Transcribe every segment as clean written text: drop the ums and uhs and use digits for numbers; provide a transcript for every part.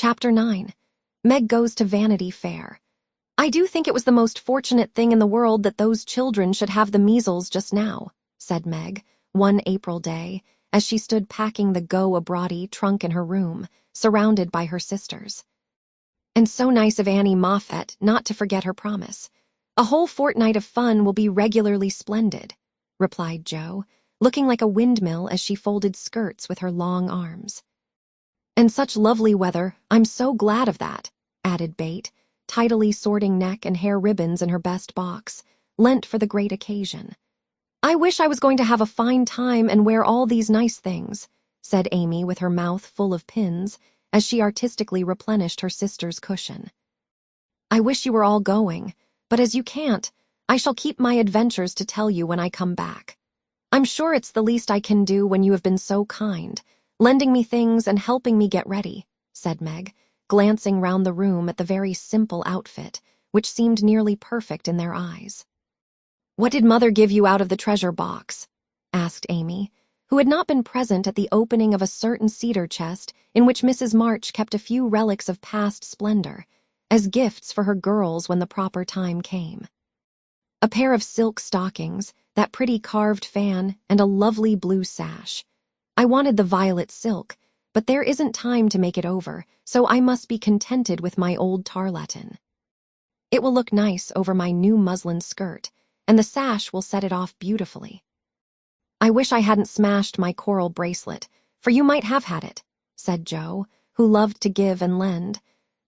Chapter 9. Meg Goes to Vanity Fair. I do think it was the most fortunate thing in the world that those children should have the measles just now, said Meg, one April day, as she stood packing the go-abroady trunk in her room, surrounded by her sisters. And so nice of Annie Moffat not to forget her promise. A whole fortnight of fun will be regularly splendid, replied Jo, looking like a windmill as she folded skirts with her long arms. And such lovely weather, I'm so glad of that, added Bate, tidily sorting neck and hair ribbons in her best box, lent for the great occasion. I wish I was going to have a fine time and wear all these nice things, said Amy with her mouth full of pins, as she artistically replenished her sister's cushion. I wish you were all going, but as you can't, I shall keep my adventures to tell you when I come back. I'm sure it's the least I can do when you have been so kind, lending me things and helping me get ready, said Meg, glancing round the room at the very simple outfit, which seemed nearly perfect in their eyes. What did Mother give you out of the treasure box? Asked Amy, who had not been present at the opening of a certain cedar chest in which Mrs. March kept a few relics of past splendor, as gifts for her girls when the proper time came. A pair of silk stockings, that pretty carved fan, and a lovely blue sash. I wanted the violet silk, but there isn't time to make it over, so I must be contented with my old tarlatan. It will look nice over my new muslin skirt, and the sash will set it off beautifully. I wish I hadn't smashed my coral bracelet, for you might have had it, said Jo, who loved to give and lend,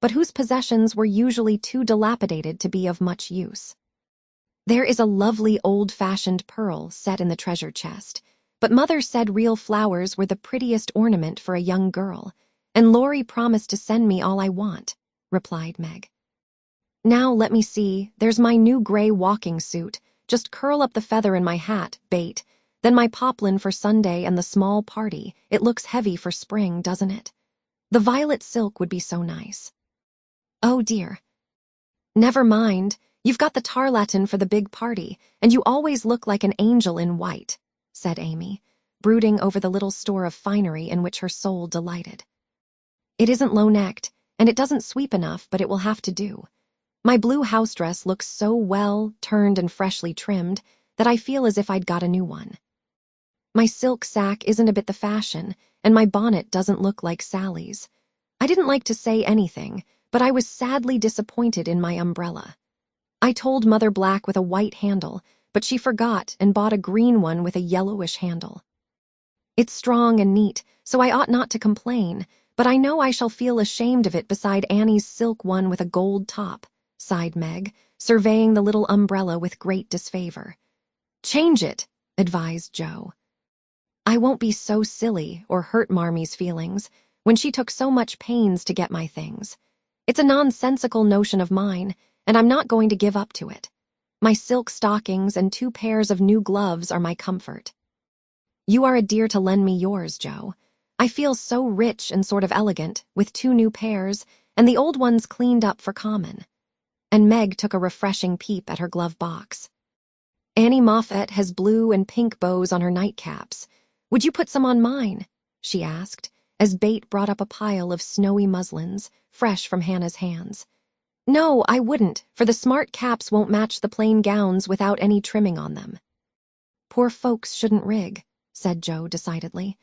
but whose possessions were usually too dilapidated to be of much use. There is a lovely old-fashioned pearl set in the treasure chest, but Mother said real flowers were the prettiest ornament for a young girl, and Laurie promised to send me all I want, replied Meg. Now let me see, there's my new gray walking suit. Just curl up the feather in my hat, Bate, then my poplin for Sunday and the small party. It looks heavy for spring, doesn't it? The violet silk would be so nice. Oh dear. Never mind, you've got the tarlatan for the big party, and you always look like an angel in white, said Amy, brooding over the little store of finery in which her soul delighted. It isn't low-necked, and it doesn't sweep enough, but it will have to do. My blue house dress looks so well turned and freshly trimmed that I feel as if I'd got a new one. My silk sack isn't a bit the fashion, and my bonnet doesn't look like Sally's. I didn't like to say anything, but I was sadly disappointed in my umbrella. I told Mother black with a white handle, but she forgot and bought a green one with a yellowish handle. It's strong and neat, so I ought not to complain, but I know I shall feel ashamed of it beside Annie's silk one with a gold top, sighed Meg, surveying the little umbrella with great disfavor. Change it, advised Jo. I won't be so silly or hurt Marmie's feelings when she took so much pains to get my things. It's a nonsensical notion of mine, and I'm not going to give up to it. My silk stockings and 2 pairs of new gloves are my comfort. You are a dear to lend me yours, Jo. I feel so rich and sort of elegant, with 2 new pairs, and the old ones cleaned up for common. And Meg took a refreshing peep at her glove box. Annie Moffat has blue and pink bows on her nightcaps. Would you put some on mine? She asked, as Bate brought up a pile of snowy muslins, fresh from Hannah's hands. No, I wouldn't, for the smart caps won't match the plain gowns without any trimming on them. Poor folks shouldn't rig, said Jo decidedly.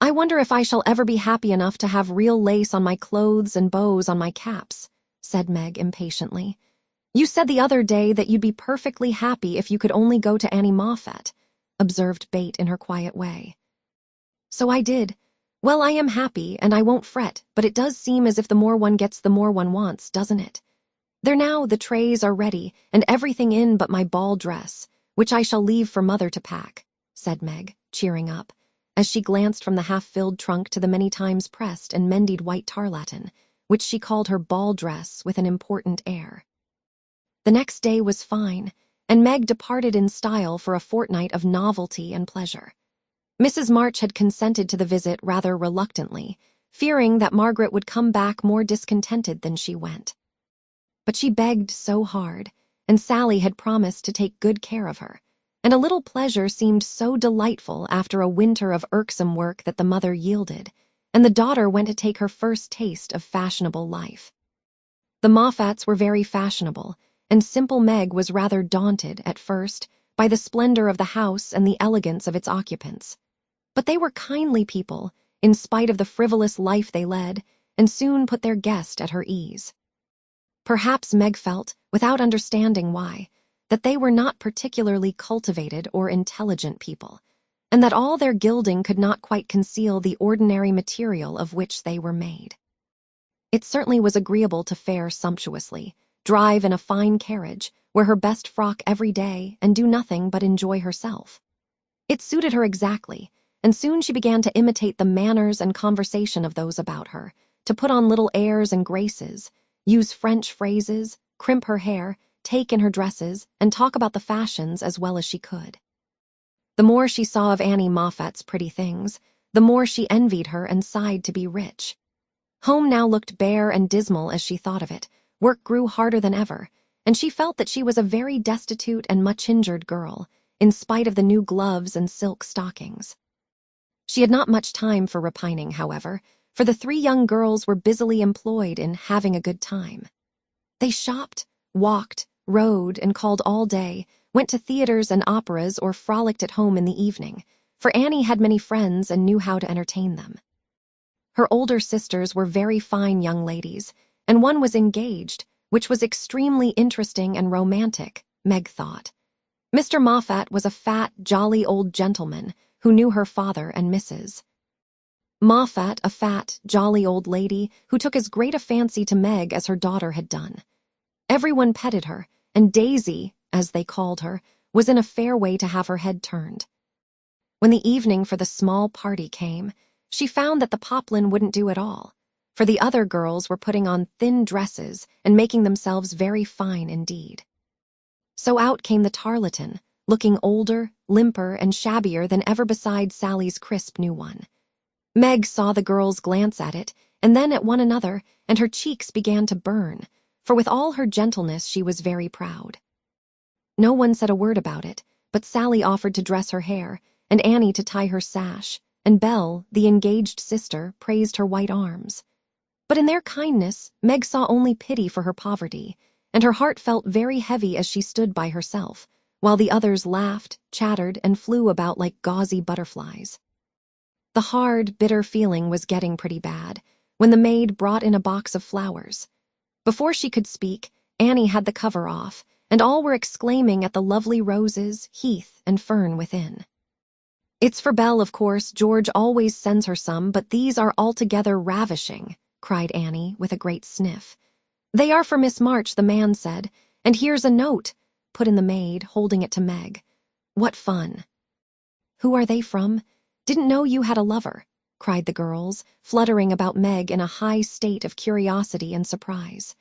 I wonder if I shall ever be happy enough to have real lace on my clothes and bows on my caps, said Meg impatiently. You said the other day that you'd be perfectly happy if you could only go to Annie Moffat, observed Bate in her quiet way. So I did. Well, I am happy, and I won't fret, but it does seem as if the more one gets the more one wants, doesn't it? There now, the trays are ready, and everything in but my ball dress, which I shall leave for Mother to pack, said Meg, cheering up, as she glanced from the half-filled trunk to the many times pressed and mended white tarlatan, which she called her ball dress with an important air. The next day was fine, and Meg departed in style for a fortnight of novelty and pleasure. Mrs. March had consented to the visit rather reluctantly, fearing that Margaret would come back more discontented than she went. But she begged so hard, and Sally had promised to take good care of her, and a little pleasure seemed so delightful after a winter of irksome work that the mother yielded, and the daughter went to take her first taste of fashionable life. The Moffats were very fashionable, and simple Meg was rather daunted, at first, by the splendor of the house and the elegance of its occupants. But they were kindly people, in spite of the frivolous life they led, and soon put their guest at her ease. Perhaps Meg felt, without understanding why, that they were not particularly cultivated or intelligent people, and that all their gilding could not quite conceal the ordinary material of which they were made. It certainly was agreeable to fare sumptuously, drive in a fine carriage, wear her best frock every day, and do nothing but enjoy herself. It suited her exactly, and soon she began to imitate the manners and conversation of those about her, to put on little airs and graces, use French phrases, crimp her hair, take in her dresses, and talk about the fashions as well as she could. The more she saw of Annie Moffat's pretty things, the more she envied her and sighed to be rich. Home now looked bare and dismal as she thought of it. Work grew harder than ever, and she felt that she was a very destitute and much-injured girl, in spite of the new gloves and silk stockings. She had not much time for repining, however, for the three young girls were busily employed in having a good time. They shopped, walked, rode, and called all day, went to theaters and operas or frolicked at home in the evening, for Annie had many friends and knew how to entertain them. Her older sisters were very fine young ladies, and one was engaged, which was extremely interesting and romantic, Meg thought. Mr. Moffat was a fat, jolly old gentleman who knew her father and Mrs. Moffat, a fat, jolly old lady who took as great a fancy to Meg as her daughter had done. Everyone petted her, and Daisy, as they called her, was in a fair way to have her head turned. When the evening for the small party came, she found that the poplin wouldn't do at all, for the other girls were putting on thin dresses and making themselves very fine indeed. So out came the tarlatan, looking older, limper, and shabbier than ever beside Sally's crisp new one. Meg saw the girls glance at it, and then at one another, and her cheeks began to burn, for with all her gentleness she was very proud. No one said a word about it, but Sally offered to dress her hair, and Annie to tie her sash, and Belle, the engaged sister, praised her white arms. But in their kindness, Meg saw only pity for her poverty, and her heart felt very heavy as she stood by herself, while the others laughed, chattered, and flew about like gauzy butterflies. The hard, bitter feeling was getting pretty bad, when the maid brought in a box of flowers. Before she could speak, Annie had the cover off, and all were exclaiming at the lovely roses, heath, and fern within. "It's for Belle, of course. George always sends her some, but these are altogether ravishing," cried Annie, with a great sniff. "They are for Miss March," the man said, "and here's a note," put in the maid, holding it to Meg. "What fun." "Who are they from? Didn't know you had a lover," cried the girls, fluttering about Meg in a high state of curiosity and surprise.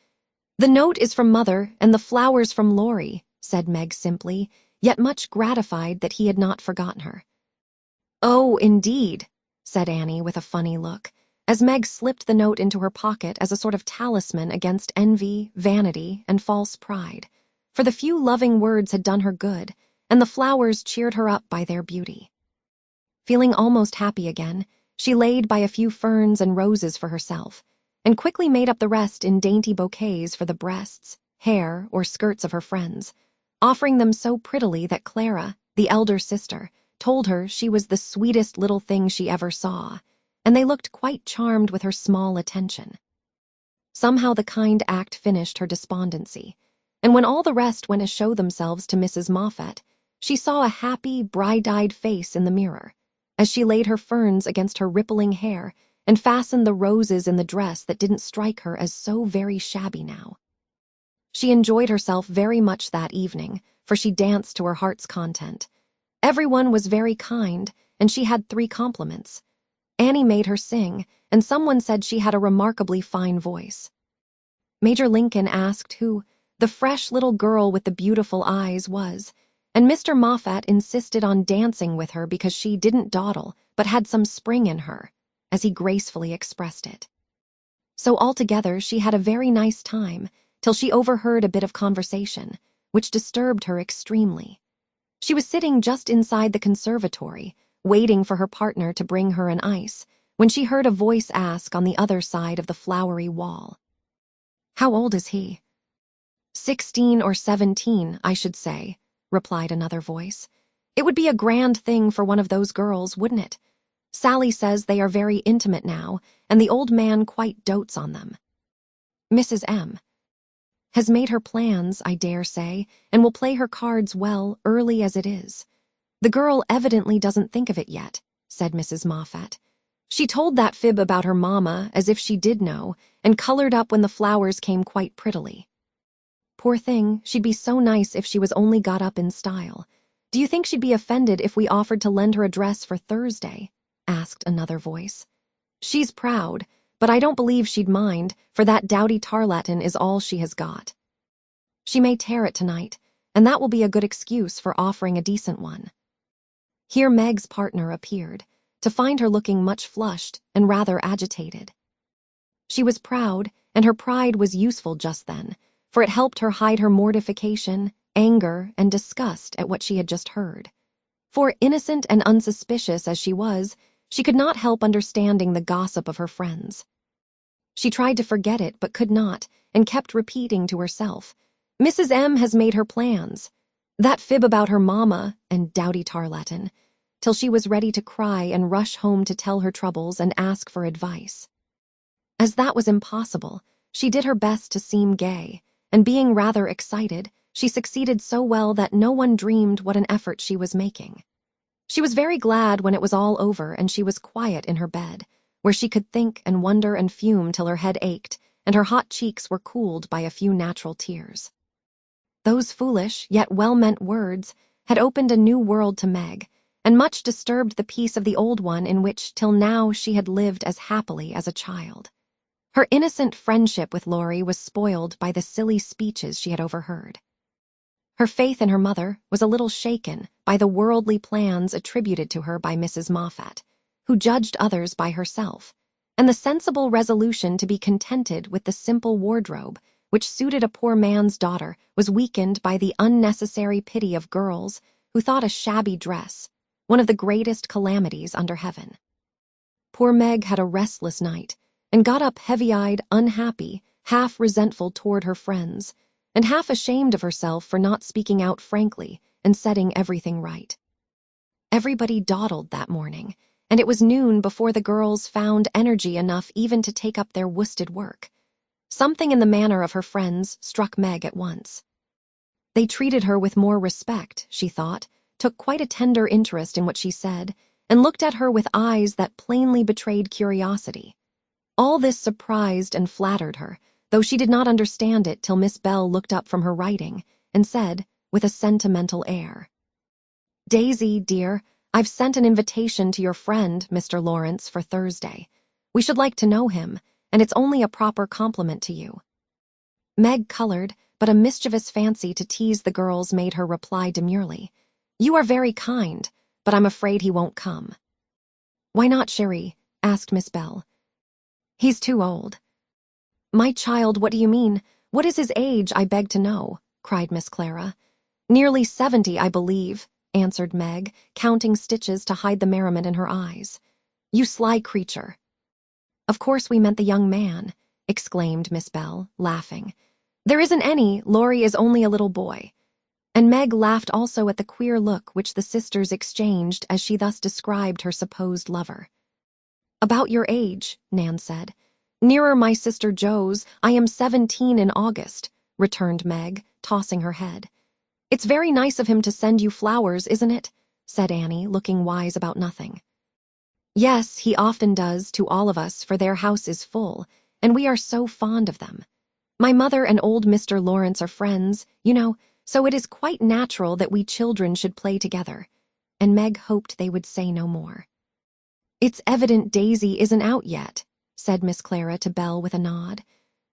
"The note is from Mother, and the flowers from Laurie," said Meg simply, yet much gratified that he had not forgotten her. "Oh, indeed," said Annie with a funny look, as Meg slipped the note into her pocket as a sort of talisman against envy, vanity, and false pride, for the few loving words had done her good, and the flowers cheered her up by their beauty. Feeling almost happy again, she laid by a few ferns and roses for herself, and quickly made up the rest in dainty bouquets for the breasts, hair, or skirts of her friends, offering them so prettily that Clara, the elder sister, told her she was the sweetest little thing she ever saw, and they looked quite charmed with her small attention. Somehow the kind act finished her despondency, and when all the rest went to show themselves to Mrs. Moffat, she saw a happy, bright-eyed face in the mirror, as she laid her ferns against her rippling hair and fastened the roses in the dress that didn't strike her as so very shabby now. She enjoyed herself very much that evening, for she danced to her heart's content. Everyone was very kind, and she had 3 compliments. Annie made her sing, and someone said she had a remarkably fine voice. Major Lincoln asked who the fresh little girl with the beautiful eyes was, and Mr. Moffat insisted on dancing with her because she didn't dawdle, but had some spring in her, as he gracefully expressed it. So altogether she had a very nice time, till she overheard a bit of conversation, which disturbed her extremely. She was sitting just inside the conservatory, waiting for her partner to bring her an ice, when she heard a voice ask on the other side of the flowery wall. "How old is he?" 16 or 17, I should say, replied another voice. "It would be a grand thing for one of those girls, wouldn't it? Sally says they are very intimate now, and the old man quite dotes on them. Mrs. M. has made her plans, I dare say, and will play her cards well, early as it is. The girl evidently doesn't think of it yet," said Mrs. Moffat. "She told that fib about her mamma as if she did know, and colored up when the flowers came quite prettily. Poor thing, she'd be so nice if she was only got up in style. Do you think she'd be offended if we offered to lend her a dress for Thursday?" asked another voice. "She's proud, but I don't believe she'd mind, for that dowdy tarlatan is all she has got. She may tear it tonight, and that will be a good excuse for offering a decent one." Here Meg's partner appeared, to find her looking much flushed and rather agitated. She was proud, and her pride was useful just then, for it helped her hide her mortification, anger, and disgust at what she had just heard. For, innocent and unsuspicious as she was, she could not help understanding the gossip of her friends. She tried to forget it, but could not, and kept repeating to herself, "Mrs. M. has made her plans. That fib about her mamma and dowdy tarlatan," till she was ready to cry and rush home to tell her troubles and ask for advice. As that was impossible, she did her best to seem gay, and being rather excited, she succeeded so well that no one dreamed what an effort she was making. She was very glad when it was all over and she was quiet in her bed, where she could think and wonder and fume till her head ached and her hot cheeks were cooled by a few natural tears. Those foolish, yet well-meant words had opened a new world to Meg, and much disturbed the peace of the old one in which till now she had lived as happily as a child. Her innocent friendship with Laurie was spoiled by the silly speeches she had overheard. Her faith in her mother was a little shaken by the worldly plans attributed to her by Mrs. Moffat, who judged others by herself, and the sensible resolution to be contented with the simple wardrobe which suited a poor man's daughter was weakened by the unnecessary pity of girls who thought a shabby dress one of the greatest calamities under heaven. Poor Meg had a restless night, and got up heavy-eyed, unhappy, half resentful toward her friends, and half ashamed of herself for not speaking out frankly and setting everything right. Everybody dawdled that morning, and it was noon before the girls found energy enough even to take up their worsted work. Something in the manner of her friends struck Meg at once. They treated her with more respect, she thought, took quite a tender interest in what she said, and looked at her with eyes that plainly betrayed curiosity. All this surprised and flattered her, though she did not understand it till Miss Bell looked up from her writing and said, with a sentimental air, "Daisy, dear, I've sent an invitation to your friend, Mr. Lawrence, for Thursday. We should like to know him, and it's only a proper compliment to you." Meg colored, but a mischievous fancy to tease the girls made her reply demurely, "You are very kind, but I'm afraid he won't come." "Why not, chérie?" asked Miss Bell. "He's too old." "My child, what do you mean? What is his age, I beg to know?" cried Miss Clara. "Nearly 70, I believe," answered Meg, counting stitches to hide the merriment in her eyes. "You sly creature." "Of course we meant the young man," exclaimed Miss Bell, laughing. "There isn't any, Laurie is only a little boy." And Meg laughed also at the queer look which the sisters exchanged as she thus described her supposed lover. "About your age," Nan said. "Nearer my sister Jo's. I am 17 in August," returned Meg, tossing her head. "It's very nice of him to send you flowers, isn't it?" said Annie, looking wise about nothing. "Yes, he often does, to all of us, for their house is full, and we are so fond of them. My mother and old Mr. Lawrence are friends, you know, so it is quite natural that we children should play together," and Meg hoped they would say no more. "It's evident Daisy isn't out yet," said Miss Clara to Belle with a nod.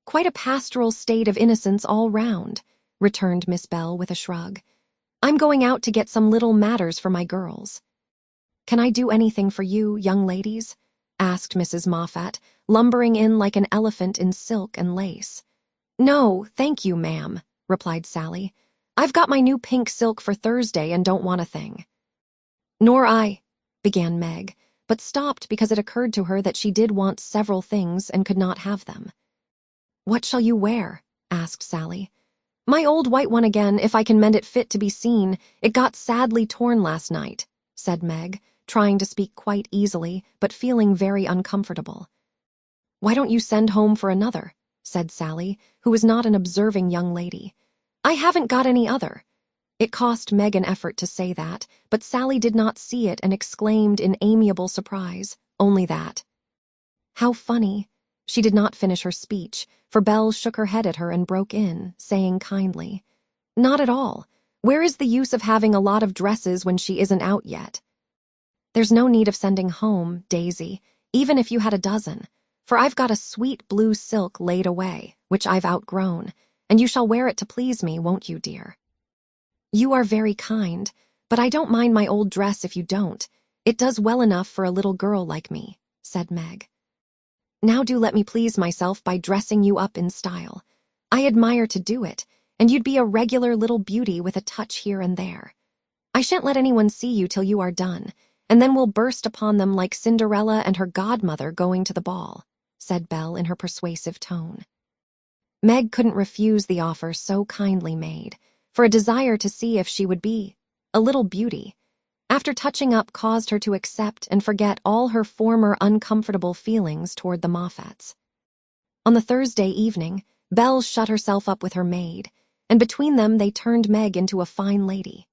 "Quite a pastoral state of innocence all round," returned Miss Bell with a shrug. "I'm going out to get some little matters for my girls." "Can I do anything for you, young ladies?" asked Mrs. Moffat, lumbering in like an elephant in silk and lace. "No, thank you, ma'am," replied Sally. "I've got my new pink silk for Thursday and don't want a thing." "Nor I," began Meg, but stopped because it occurred to her that she did want several things and could not have them. "What shall you wear?" asked Sally. "My old white one again, if I can mend it fit to be seen. It got sadly torn last night," said Meg, trying to speak quite easily, but feeling very uncomfortable. "Why don't you send home for another?" said Sally, who was not an observing young lady. "I haven't got any other." It cost Meg an effort to say that, but Sally did not see it and exclaimed in amiable surprise, "Only that." "How funny." She did not finish her speech, for Belle shook her head at her and broke in, saying kindly, "Not at all. Where is the use of having a lot of dresses when she isn't out yet?" "There's no need of sending home, Daisy, even if you had a dozen, for I've got a sweet blue silk laid away, which I've outgrown, and you shall wear it to please me, won't you, dear?" "You are very kind, but I don't mind my old dress if you don't. It does well enough for a little girl like me," said Meg. "Now do let me please myself by dressing you up in style. I admire to do it, and you'd be a regular little beauty with a touch here and there. I shan't let anyone see you till you are done, and then we'll burst upon them like Cinderella and her godmother going to the ball," said Belle in her persuasive tone. Meg couldn't refuse the offer so kindly made, for a desire to see if she would be a little beauty, after touching up, caused her to accept and forget all her former uncomfortable feelings toward the Moffats. On the Thursday evening, Belle shut herself up with her maid, and between them they turned Meg into a fine lady.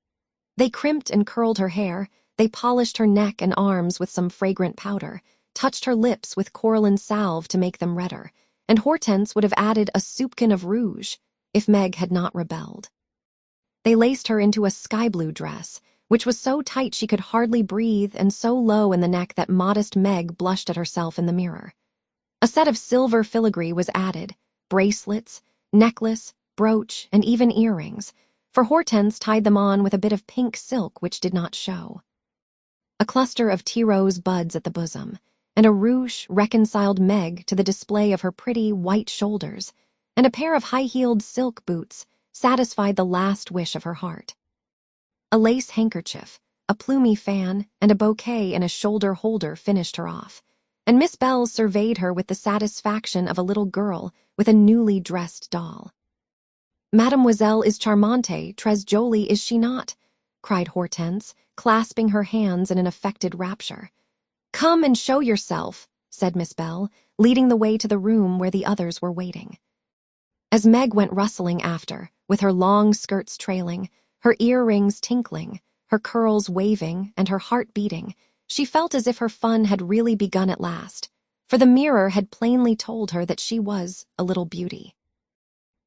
They crimped and curled her hair, they polished her neck and arms with some fragrant powder, touched her lips with coralline salve to make them redder, and Hortense would have added a soupçon of rouge if Meg had not rebelled. They laced her into a sky-blue dress, which was so tight she could hardly breathe and so low in the neck that modest Meg blushed at herself in the mirror. A set of silver filigree was added, bracelets, necklace, brooch, and even earrings, for Hortense tied them on with a bit of pink silk which did not show. A cluster of tea rose buds at the bosom, and a ruche reconciled Meg to the display of her pretty white shoulders, and a pair of high-heeled silk boots satisfied the last wish of her heart. A lace handkerchief, a plumy fan, and a bouquet in a shoulder holder finished her off, and Miss Belle surveyed her with the satisfaction of a little girl with a newly dressed doll. "Mademoiselle is charmante, très jolie, is she not?" cried Hortense, clasping her hands in an affected rapture. "Come and show yourself," said Miss Belle, leading the way to the room where the others were waiting. As Meg went rustling after, with her long skirts trailing, her earrings tinkling, her curls waving, and her heart beating, she felt as if her fun had really begun at last, for the mirror had plainly told her that she was a little beauty.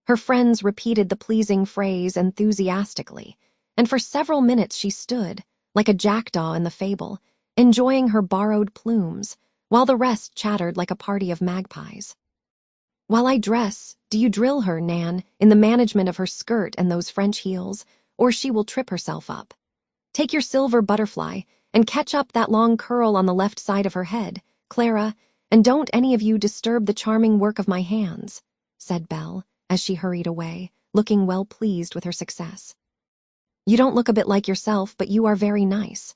Her friends repeated the pleasing phrase enthusiastically, and for several minutes she stood, like a jackdaw in the fable, enjoying her borrowed plumes, while the rest chattered like a party of magpies. "While I dress, do you drill her, Nan, in the management of her skirt and those French heels, or she will trip herself up. Take your silver butterfly and catch up that long curl on the left side of her head, Clara, and don't any of you disturb the charming work of my hands," said Belle, as she hurried away, looking well pleased with her success. "You don't look a bit like yourself, but you are very nice.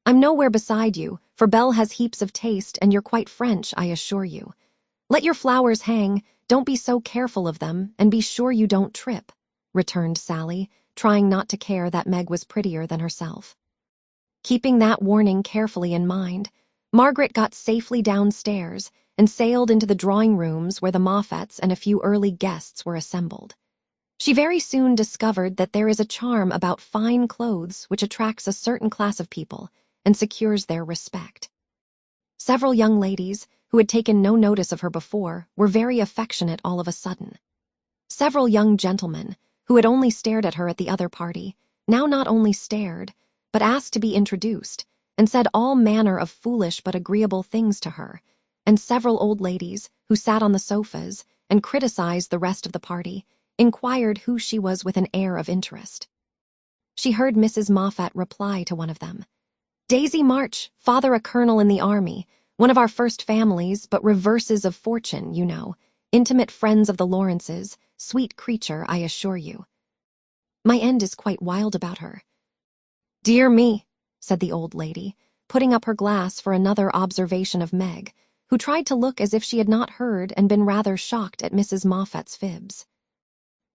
I'm nowhere beside you, for Belle has heaps of taste, and you're quite French, I assure you. Let your flowers hang, don't be so careful of them, and be sure you don't trip," returned Sally, trying not to care that Meg was prettier than herself. Keeping that warning carefully in mind, Margaret got safely downstairs and sailed into the drawing rooms where the Moffats and a few early guests were assembled. She very soon discovered that there is a charm about fine clothes which attracts a certain class of people and secures their respect. Several young ladies, who had taken no notice of her before, were very affectionate all of a sudden. Several young gentlemen, who had only stared at her at the other party, now not only stared, but asked to be introduced, and said all manner of foolish but agreeable things to her, and several old ladies, who sat on the sofas and criticized the rest of the party, inquired who she was with an air of interest. She heard Mrs. Moffat reply to one of them, "Daisy March, father a colonel in the army, one of our first families, but reverses of fortune, you know, intimate friends of the Lawrences, sweet creature, I assure you. My end is quite wild about her." "Dear me," said the old lady, putting up her glass for another observation of Meg, who tried to look as if she had not heard and been rather shocked at Mrs. Moffett's fibs.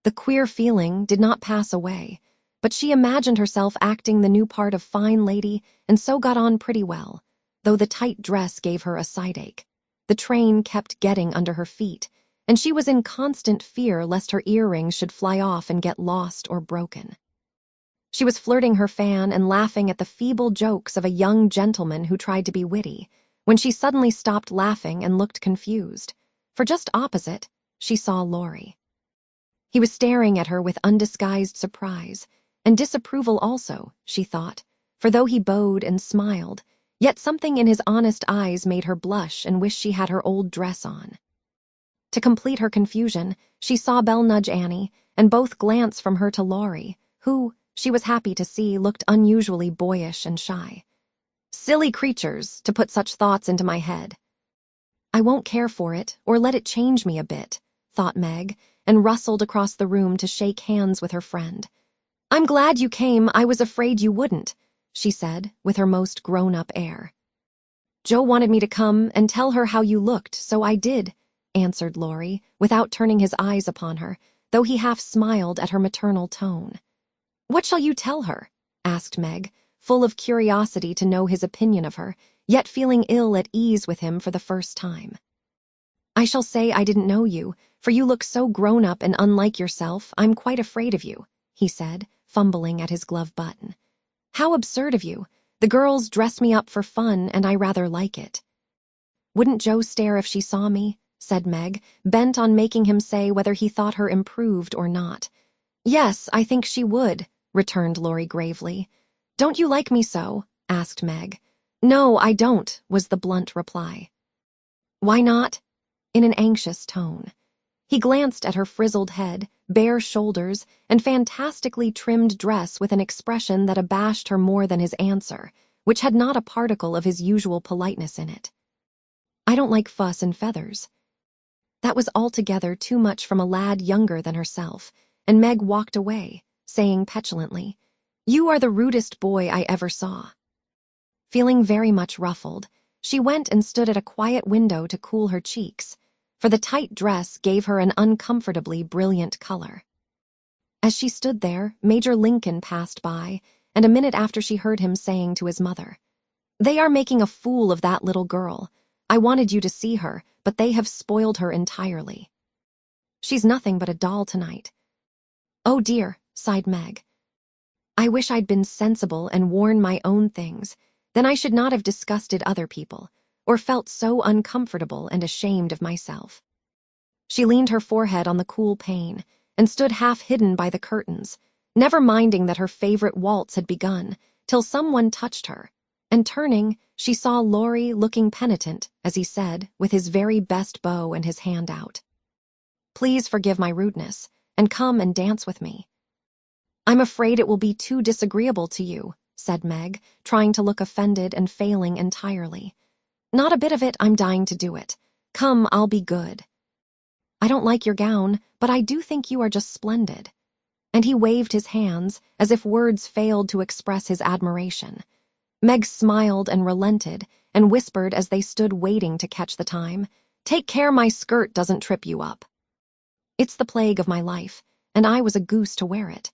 The queer feeling did not pass away, but she imagined herself acting the new part of fine lady and so got on pretty well, though the tight dress gave her a side-ache. The train kept getting under her feet, and she was in constant fear lest her earrings should fly off and get lost or broken. She was flirting her fan and laughing at the feeble jokes of a young gentleman who tried to be witty, when she suddenly stopped laughing and looked confused, for just opposite, she saw Laurie. He was staring at her with undisguised surprise, and disapproval also, she thought, for though he bowed and smiled, yet something in his honest eyes made her blush and wish she had her old dress on. To complete her confusion, she saw Belle nudge Annie, and both glance from her to Laurie, who, she was happy to see, looked unusually boyish and shy. Silly creatures, to put such thoughts into my head. I won't care for it, or let it change me a bit, thought Meg, and rustled across the room to shake hands with her friend. I'm glad you came, I was afraid you wouldn't, she said, with her most grown-up air. Joe wanted me to come and tell her how you looked, so I did, answered Laurie, without turning his eyes upon her, though he half smiled at her maternal tone. What shall you tell her? Asked Meg, full of curiosity to know his opinion of her, yet feeling ill at ease with him for the first time. I shall say I didn't know you, for you look so grown-up and unlike yourself, I'm quite afraid of you, he said, fumbling at his glove button. How absurd of you. The girls dress me up for fun, and I rather like it. Wouldn't Joe stare if she saw me? Said Meg, bent on making him say whether he thought her improved or not. Yes, I think she would, returned Laurie gravely. Don't you like me so? Asked Meg. No, I don't, was the blunt reply. Why not? In an anxious tone. He glanced at her frizzled head, bare shoulders, and fantastically trimmed dress with an expression that abashed her more than his answer, which had not a particle of his usual politeness in it. I don't like fuss and feathers. That was altogether too much from a lad younger than herself, and Meg walked away, saying petulantly, You are the rudest boy I ever saw. Feeling very much ruffled, she went and stood at a quiet window to cool her cheeks, for the tight dress gave her an uncomfortably brilliant color. As she stood there, Major Lincoln passed by, and a minute after she heard him saying to his mother, They are making a fool of that little girl. I wanted you to see her, but they have spoiled her entirely. She's nothing but a doll tonight. Oh dear, sighed Meg. I wish I'd been sensible and worn my own things. Then I should not have disgusted other people, or felt so uncomfortable and ashamed of myself. She leaned her forehead on the cool pane, and stood half-hidden by the curtains, never minding that her favorite waltz had begun, till someone touched her, and turning, she saw Laurie looking penitent, as he said, with his very best bow and his hand out. Please forgive my rudeness, and come and dance with me. I'm afraid it will be too disagreeable to you, said Meg, trying to look offended and failing entirely. Not a bit of it, I'm dying to do it. Come, I'll be good. I don't like your gown, but I do think you are just splendid. And he waved his hands, as if words failed to express his admiration. Meg smiled and relented, and whispered as they stood waiting to catch the time, Take care my skirt doesn't trip you up. It's the plague of my life, and I was a goose to wear it.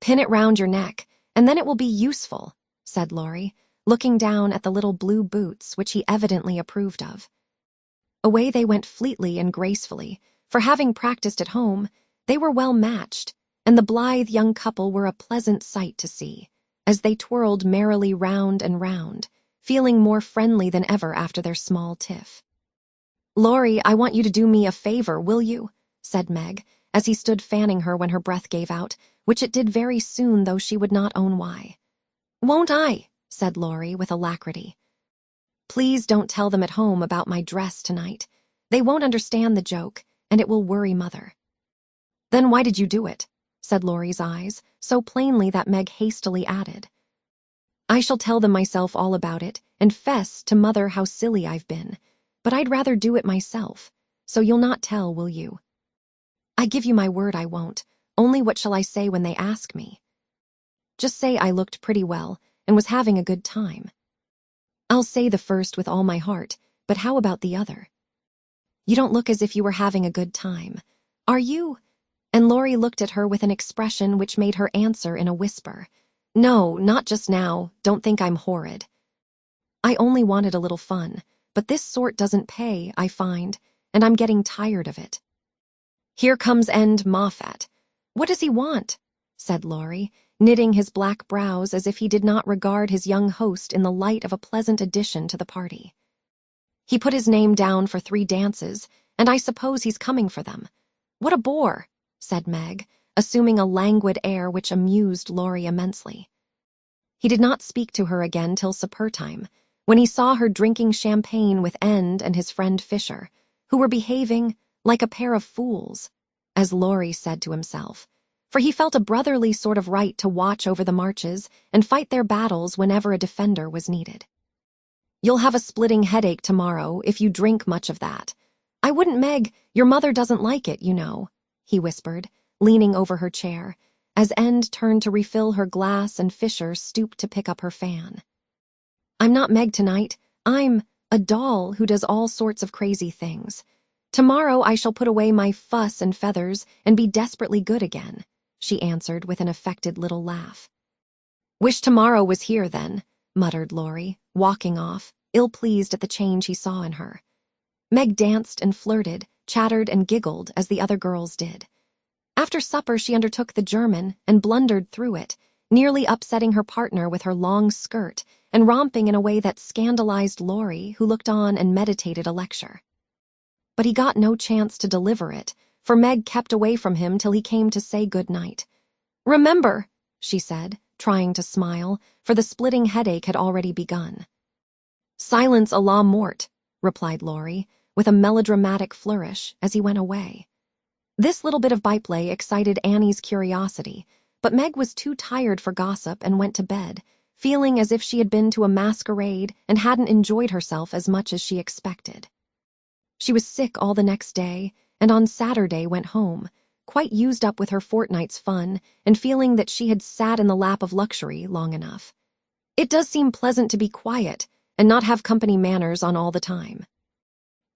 Pin it round your neck, and then it will be useful, said Laurie, looking down at the little blue boots which he evidently approved of. Away they went fleetly and gracefully, for having practiced at home, they were well matched, and the blithe young couple were a pleasant sight to see, as they twirled merrily round and round, feeling more friendly than ever after their small tiff. Laurie, I want you to do me a favor, will you? Said Meg, as he stood fanning her when her breath gave out, which it did very soon, though she would not own why. Won't I? Said Laurie with alacrity. Please don't tell them at home about my dress tonight. They won't understand the joke, and it will worry Mother. Then why did you do it? Said Laurie's eyes, so plainly that Meg hastily added. I shall tell them myself all about it, and fess to Mother how silly I've been, but I'd rather do it myself, so you'll not tell, will you? I give you my word I won't, only what shall I say when they ask me? Just say I looked pretty well, and was having a good time. I'll say the first with all my heart, but how about the other? You don't look as if you were having a good time. Are you? And Laurie looked at her with an expression which made her answer in a whisper. No, not just now. Don't think I'm horrid. I only wanted a little fun, but this sort doesn't pay, I find, and I'm getting tired of it. Here comes End Moffat. What does he want? Said Laurie, knitting his black brows as if he did not regard his young host in the light of a pleasant addition to the party. He put his name down for 3 dances, and I suppose he's coming for them. What a bore, said Meg, assuming a languid air which amused Laurie immensely. He did not speak to her again till supper time, when he saw her drinking champagne with End and his friend Fisher, who were behaving like a pair of fools, as Laurie said to himself, for he felt a brotherly sort of right to watch over the marches and fight their battles whenever a defender was needed. You'll have a splitting headache tomorrow if you drink much of that. I wouldn't, Meg. Your mother doesn't like it, you know, he whispered, leaning over her chair, as End turned to refill her glass and Fisher stooped to pick up her fan. I'm not Meg tonight. I'm a doll who does all sorts of crazy things. Tomorrow I shall put away my fuss and feathers and be desperately good again, she answered with an affected little laugh. Wish tomorrow was here then, muttered Laurie, walking off, ill-pleased at the change he saw in her. Meg danced and flirted, chattered and giggled as the other girls did. After supper she undertook the German and blundered through it, nearly upsetting her partner with her long skirt and romping in a way that scandalized Laurie, who looked on and meditated a lecture. But he got no chance to deliver it, for Meg kept away from him till he came to say good night. Remember, she said, trying to smile, for the splitting headache had already begun. Silence a la mort, replied Laurie, with a melodramatic flourish as he went away. This little bit of byplay excited Annie's curiosity, but Meg was too tired for gossip and went to bed, feeling as if she had been to a masquerade and hadn't enjoyed herself as much as she expected. She was sick all the next day, and on Saturday went home, quite used up with her fortnight's fun and feeling that she had sat in the lap of luxury long enough. It does seem pleasant to be quiet and not have company manners on all the time.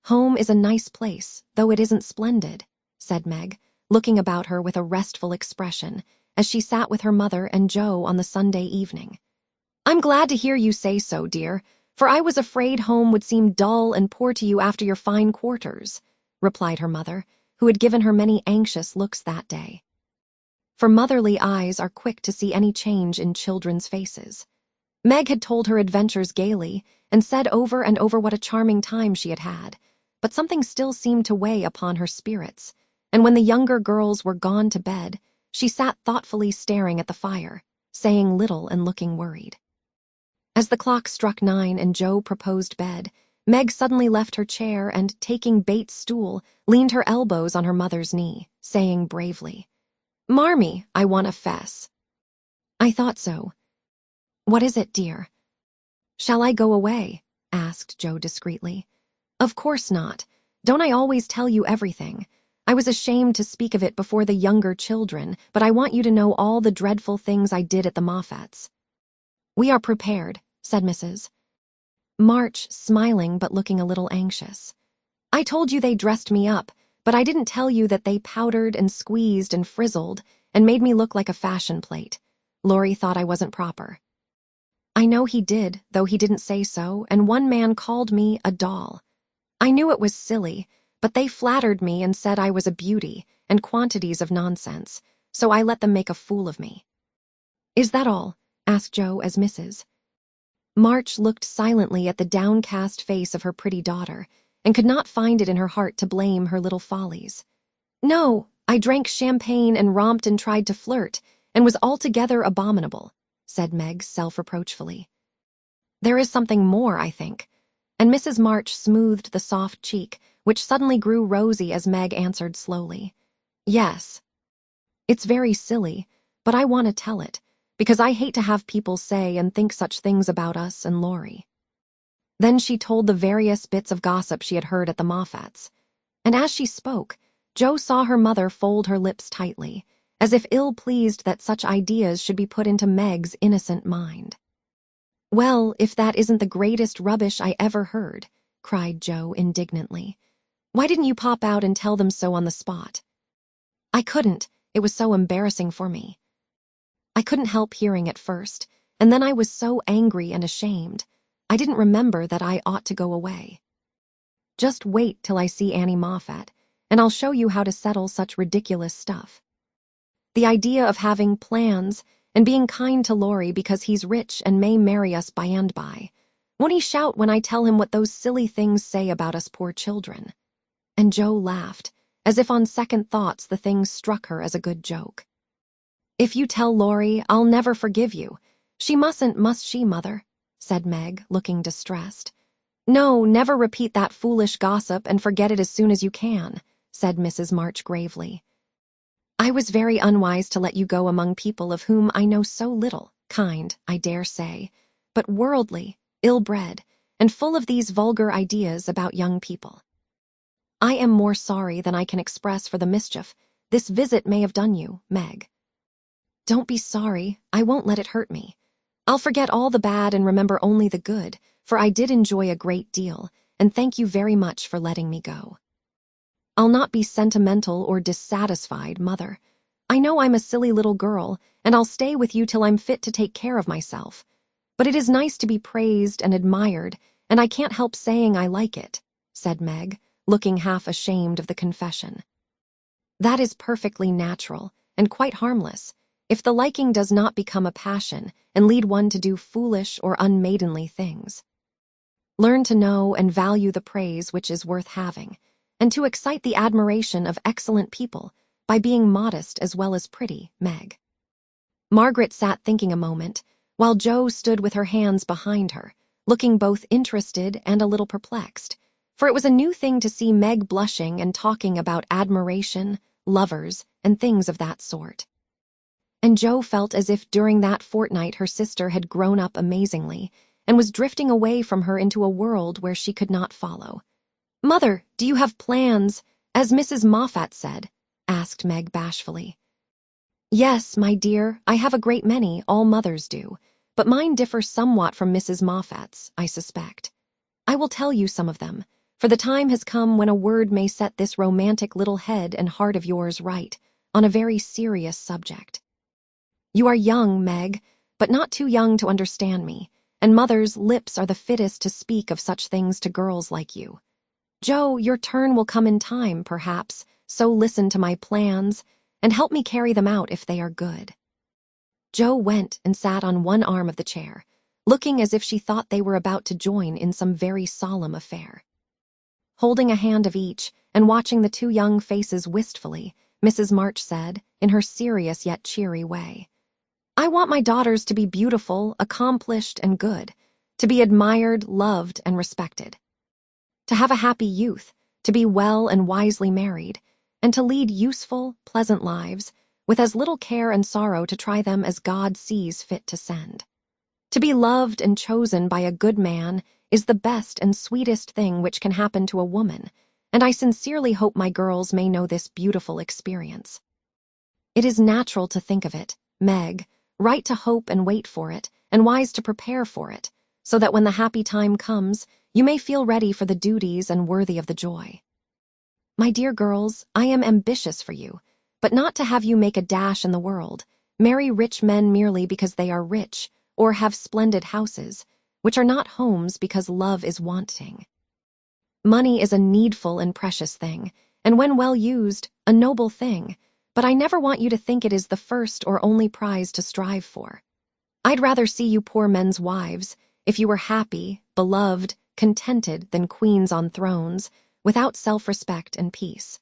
Home is a nice place, though it isn't splendid, said Meg, looking about her with a restful expression as she sat with her mother and Joe on the Sunday evening. I'm glad to hear you say so, dear, for I was afraid home would seem dull and poor to you after your fine quarters, replied her mother, who had given her many anxious looks that day. For motherly eyes are quick to see any change in children's faces. Meg had told her adventures gaily and said over and over what a charming time she had had, but something still seemed to weigh upon her spirits, and when the younger girls were gone to bed, she sat thoughtfully staring at the fire, saying little and looking worried. As the clock struck 9 and Joe proposed bed, Meg suddenly left her chair and, taking Bates' stool, leaned her elbows on her mother's knee, saying bravely, Marmee, I want a fess. I thought so. What is it, dear? Shall I go away? Asked Joe discreetly. Of course not. Don't I always tell you everything? I was ashamed to speak of it before the younger children, but I want you to know all the dreadful things I did at the Moffats. We are prepared, said Mrs. March, smiling but looking a little anxious. I told you they dressed me up, but I didn't tell you that they powdered and squeezed and frizzled and made me look like a fashion plate. Laurie thought I wasn't proper. I know he did, though he didn't say so, and one man called me a doll. I knew it was silly, but they flattered me and said I was a beauty, and quantities of nonsense, so I let them make a fool of me. Is that all? Asked Joe as Mrs. March looked silently at the downcast face of her pretty daughter, and could not find it in her heart to blame her little follies. No, I drank champagne and romped and tried to flirt, and was altogether abominable, said Meg self-reproachfully. There is something more, I think, and Mrs. March smoothed the soft cheek, which suddenly grew rosy as Meg answered slowly. Yes. It's very silly, but I want to tell it, because I hate to have people say and think such things about us and Laurie. Then she told the various bits of gossip she had heard at the Moffats, and as she spoke, Joe saw her mother fold her lips tightly, as if ill-pleased that such ideas should be put into Meg's innocent mind. Well, if that isn't the greatest rubbish I ever heard, cried Joe indignantly. Why didn't you pop out and tell them so on the spot? I couldn't. It was so embarrassing for me. I couldn't help hearing at first, and then I was so angry and ashamed. I didn't remember that I ought to go away. Just wait till I see Annie Moffat, and I'll show you how to settle such ridiculous stuff. The idea of having plans and being kind to Laurie because he's rich and may marry us by and by. Won't he shout when I tell him what those silly things say about us poor children? And Joe laughed, as if on second thoughts the thing struck her as a good joke. If you tell Laurie, I'll never forgive you. She mustn't, must she, Mother? Said Meg, looking distressed. No, never repeat that foolish gossip and forget it as soon as you can, said Mrs. March gravely. I was very unwise to let you go among people of whom I know so little, kind, I dare say, but worldly, ill-bred, and full of these vulgar ideas about young people. I am more sorry than I can express for the mischief this visit may have done you, Meg. Don't be sorry, I won't let it hurt me. I'll forget all the bad and remember only the good, for I did enjoy a great deal, and thank you very much for letting me go. I'll not be sentimental or dissatisfied, Mother. I know I'm a silly little girl, and I'll stay with you till I'm fit to take care of myself. But it is nice to be praised and admired, and I can't help saying I like it, said Meg, looking half ashamed of the confession. That is perfectly natural, and quite harmless, if the liking does not become a passion and lead one to do foolish or unmaidenly things. Learn to know and value the praise which is worth having, and to excite the admiration of excellent people by being modest as well as pretty, Meg. Margaret sat thinking a moment, while Joe stood with her hands behind her, looking both interested and a little perplexed, for it was a new thing to see Meg blushing and talking about admiration, lovers, and things of that sort. And Joe felt as if during that fortnight her sister had grown up amazingly and was drifting away from her into a world where she could not follow. Mother, do you have plans, as Mrs. Moffat said? Asked Meg bashfully. Yes, my dear, I have a great many, all mothers do, but mine differ somewhat from Mrs. Moffat's, I suspect. I will tell you some of them, for the time has come when a word may set this romantic little head and heart of yours right on a very serious subject. You are young, Meg, but not too young to understand me, and mothers' lips are the fittest to speak of such things to girls like you. Joe, your turn will come in time, perhaps, so listen to my plans, and help me carry them out if they are good. Joe went and sat on one arm of the chair, looking as if she thought they were about to join in some very solemn affair. Holding a hand of each and watching the two young faces wistfully, Mrs. March said, in her serious yet cheery way, I want my daughters to be beautiful, accomplished, and good, to be admired, loved, and respected. To have a happy youth, to be well and wisely married, and to lead useful, pleasant lives, with as little care and sorrow to try them as God sees fit to send. To be loved and chosen by a good man is the best and sweetest thing which can happen to a woman, and I sincerely hope my girls may know this beautiful experience. It is natural to think of it, Meg, right to hope and wait for it, and wise to prepare for it, so that when the happy time comes, you may feel ready for the duties and worthy of the joy. My dear girls, I am ambitious for you, but not to have you make a dash in the world, marry rich men merely because they are rich, or have splendid houses, which are not homes because love is wanting. Money is a needful and precious thing, and when well used, a noble thing, but I never want you to think it is the first or only prize to strive for. I'd rather see you poor men's wives, if you were happy, beloved, contented than queens on thrones, without self-respect and peace.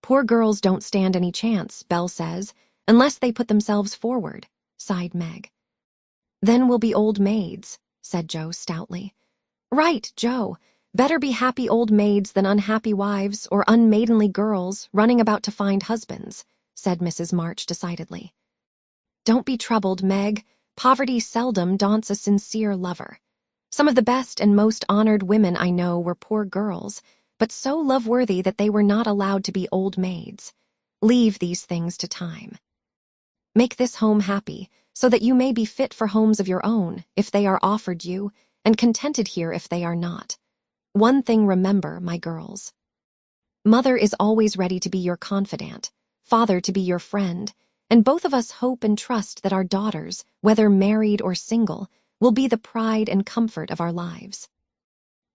Poor girls don't stand any chance, Belle says, unless they put themselves forward, sighed Meg. Then we'll be old maids, said Joe stoutly. Right, Joe. Better be happy old maids than unhappy wives or unmaidenly girls running about to find husbands, said Mrs. March decidedly. Don't be troubled, Meg. Poverty seldom daunts a sincere lover. Some of the best and most honored women I know were poor girls, but so love-worthy that they were not allowed to be old maids. Leave these things to time. Make this home happy, so that you may be fit for homes of your own, if they are offered you, and contented here if they are not. One thing remember, my girls. Mother is always ready to be your confidant, father to be your friend, and both of us hope and trust that our daughters, whether married or single, will be the pride and comfort of our lives.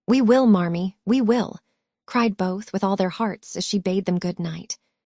We will, Marmee, we will, cried both with all their hearts as she bade them good night.